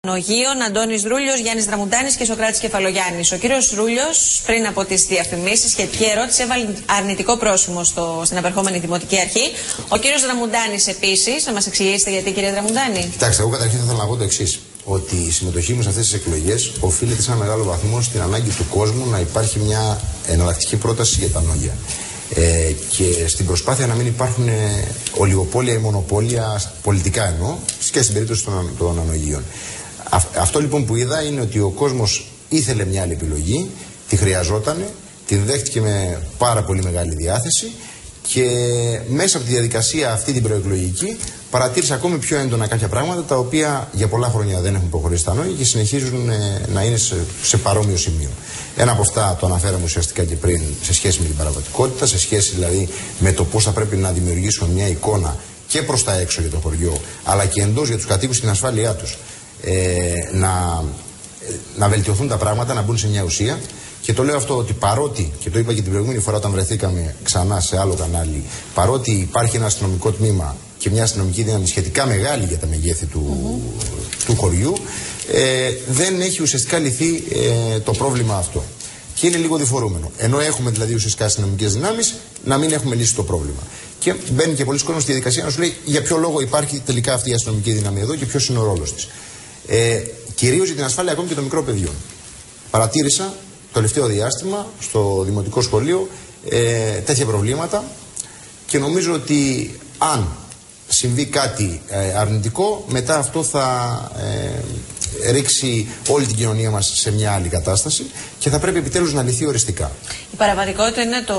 Ανογείων, Αντώνης Ρούλιος, Γιάννης Δραμουντάνης και Σωκράτης Κεφαλογιάννης. Ο κύριος Ρούλιος, πριν από τις διαφημίσεις, σχετική ερώτηση, έβαλε αρνητικό πρόσημο στην απερχόμενη Δημοτική Αρχή. Ο κύριος Δραμουντάνης επίσης, να μας εξηγήσετε γιατί, κύριε Δραμουντάνη. Κοιτάξτε, εγώ καταρχήν θα ήθελα να πω το εξής. Ότι η συμμετοχή μου σε αυτές τις εκλογές οφείλεται σε ένα μεγάλο βαθμό στην ανάγκη του κόσμου να υπάρχει μια εναλλακτική πρόταση για τα νόγια. Και στην προσπάθεια να μην υπάρχουν ολιγοπόλια ή μονοπόλια, πολιτικά εννοώ, και στην περίπτωση των ανογείων. Αυτό λοιπόν που είδα είναι ότι ο κόσμος ήθελε μια άλλη επιλογή, τη χρειαζόταν, την δέχτηκε με πάρα πολύ μεγάλη διάθεση και μέσα από τη διαδικασία αυτή την προεκλογική παρατήρησα ακόμη πιο έντονα κάποια πράγματα τα οποία για πολλά χρόνια δεν έχουν προχωρήσει στα νόγια και συνεχίζουν να είναι σε παρόμοιο σημείο. Ένα από αυτά το αναφέραμε ουσιαστικά και πριν σε σχέση με την παραγωγικότητα, σε σχέση δηλαδή με το πώς θα πρέπει να δημιουργήσουμε μια εικόνα και προς τα έξω για το χωριό, αλλά και εντός για τους κατοίκους στην ασφάλειά τους. Να βελτιωθούν τα πράγματα, να μπουν σε μια ουσία. Και το λέω αυτό ότι παρότι, και το είπα και την προηγούμενη φορά όταν βρεθήκαμε ξανά σε άλλο κανάλι, παρότι υπάρχει ένα αστυνομικό τμήμα και μια αστυνομική δύναμη σχετικά μεγάλη για τα μεγέθη του χωριού, δεν έχει ουσιαστικά λυθεί το πρόβλημα αυτό. Και είναι λίγο διφορούμενο. Ενώ έχουμε δηλαδή ουσιαστικά αστυνομικές δυνάμεις, να μην έχουμε λύσει το πρόβλημα. Και μπαίνει και πολλοί κόσμος στη διαδικασία να σου λέει για ποιο λόγο υπάρχει τελικά αυτή η αστυνομική δύναμη εδώ και ποιος είναι ο ρόλος της. Κυρίως για την ασφάλεια ακόμη και των μικρών παιδιών. Παρατήρησα το τελευταίο διάστημα στο δημοτικό σχολείο τέτοια προβλήματα και νομίζω ότι αν συμβεί κάτι αρνητικό, μετά αυτό θα ρίξει όλη την κοινωνία μας σε μια άλλη κατάσταση και θα πρέπει επιτέλους να λυθεί οριστικά. Η παραβατικότητα είναι το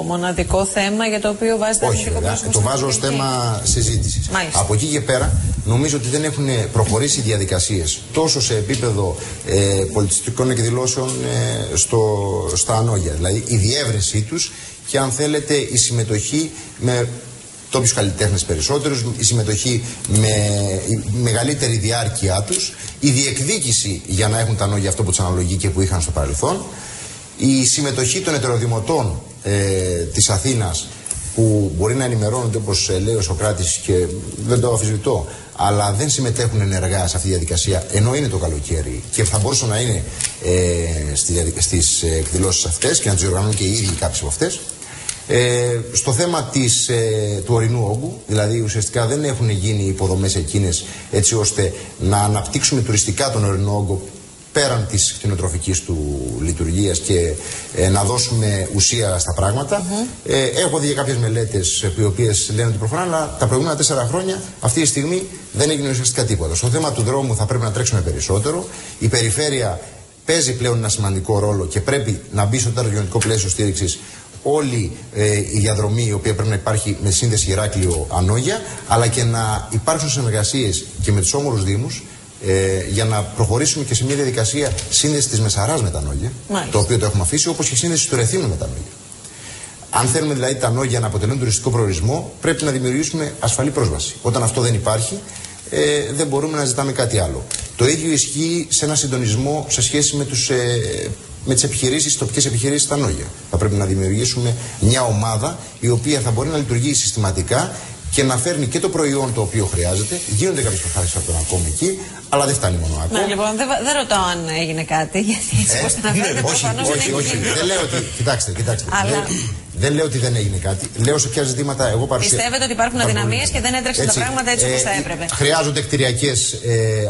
μοναδικό θέμα για το οποίο βάζετε αρνητικό πρόσημο? Το βάζω ως θέμα συζήτησης. Από εκεί και πέρα νομίζω ότι δεν έχουν προχωρήσει οι διαδικασίες τόσο σε επίπεδο πολιτιστικών εκδηλώσεων στα ανόγια. Δηλαδή η διεύρυνσή τους και αν θέλετε η συμμετοχή με τόπιους καλλιτέχνες περισσότερους, η συμμετοχή με μεγαλύτερη διάρκεια τους, η διεκδίκηση για να έχουν τα νόγια αυτό που τους αναλογεί και που είχαν στο παρελθόν, η συμμετοχή των ετεροδημοτών της Αθήνας που μπορεί να ενημερώνονται όπως λέει ο Σωκράτης και δεν το αμφισβητώ, αλλά δεν συμμετέχουν ενεργά σε αυτή τη διαδικασία ενώ είναι το καλοκαίρι και θα μπορούσαν να είναι στις εκδηλώσεις αυτές και να τις οργανώνουν και οι ίδιοι κάποιες από αυτές. Στο θέμα του ορεινού όγκου, δηλαδή ουσιαστικά δεν έχουν γίνει υποδομές εκείνες έτσι ώστε να αναπτύξουμε τουριστικά τον ορεινό όγκο πέραν της κτηνοτροφικής του λειτουργίας και να δώσουμε ουσία στα πράγματα. Έχω δει κάποιες μελέτες οι οποίες λένε ότι προχωράνε, αλλά τα προηγούμενα 4 χρόνια αυτή τη στιγμή δεν έγινε ουσιαστικά τίποτα. Στο θέμα του δρόμου θα πρέπει να τρέξουμε περισσότερο. Η περιφέρεια παίζει πλέον ένα σημαντικό ρόλο και πρέπει να μπει στο τερματικό πλαίσιο στήριξης όλη η διαδρομή η οποία πρέπει να υπάρχει με σύνδεση Ηράκλειο-Ανόγια, αλλά και να υπάρξουν συνεργασίες και με τους όμορους δήμους για να προχωρήσουμε και σε μια διαδικασία σύνδεση της Μεσαράς με τα νόγια, το οποίο το έχουμε αφήσει, όπως και σύνδεση του Ρεθύμνου με τα νόγια. Αν θέλουμε δηλαδή τα νόγια να αποτελούν τουριστικό προορισμό, πρέπει να δημιουργήσουμε ασφαλή πρόσβαση. Όταν αυτό δεν υπάρχει, δεν μπορούμε να ζητάμε κάτι άλλο. Το ίδιο ισχύει σε ένα συντονισμό σε σχέση με τις επιχειρήσεις, τοπικές επιχειρήσεις στα νόγια. Θα πρέπει να δημιουργήσουμε μια ομάδα η οποία θα μπορεί να λειτουργεί συστηματικά και να φέρνει και το προϊόν το οποίο χρειάζεται. Γίνονται κάποιες προσπάθειες από τον ακόμη εκεί, αλλά δεν φτάνει μόνο ακόμα. Ναι, λοιπόν, δεν ρωτάω αν έγινε κάτι, γιατί έτσι όπως το αναφέρετε προφανώς δεν έγινε. Όχι. Δεν λέω ότι. Κοιτάξτε. Δεν λέω ότι δεν έγινε κάτι. Λέω σε ποια ζητήματα εγώ παρουσιάζω. Πιστεύετε ότι υπάρχουν αδυναμίες και δεν έτρεξαν τα πράγματα έτσι όπως θα έπρεπε? Χρειάζονται κτηριακές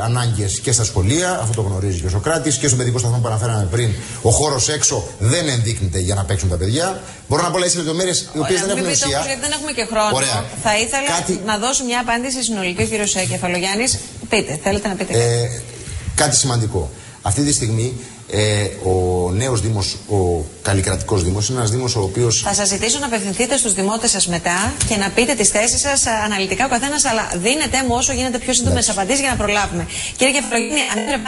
ανάγκες και στα σχολεία, αυτό το γνωρίζει και ο Σωκράτης, και στον παιδικό σταθμό που αναφέραμε πριν. Ο χώρος έξω δεν ενδείκνυται για να παίξουν τα παιδιά. Μπορώ να πω πολλές λεπτομέρειες οι οποίες δεν έχουν ουσία. Γιατί δεν έχουμε και χρόνο. Ωραία. Θα ήθελα να δώσω μια απάντηση συνολική, ο κύριος Κεφαλογιάννης. Πείτε, θέλετε να πείτε κάτι σημαντικό. Αυτή τη στιγμή ο νέος Δήμος, ο καλλικρατικός Δήμος, είναι ένας Δήμος ο οποίος... Θα σας ζητήσω να απευθυνθείτε στους δημότες σας μετά και να πείτε τις θέσεις σας αναλυτικά ο καθένας, αλλά δίνετε μου όσο γίνεται πιο σύντομες απαντήσεις για να προλάβουμε. Κύριε Κεφαλογιάννη,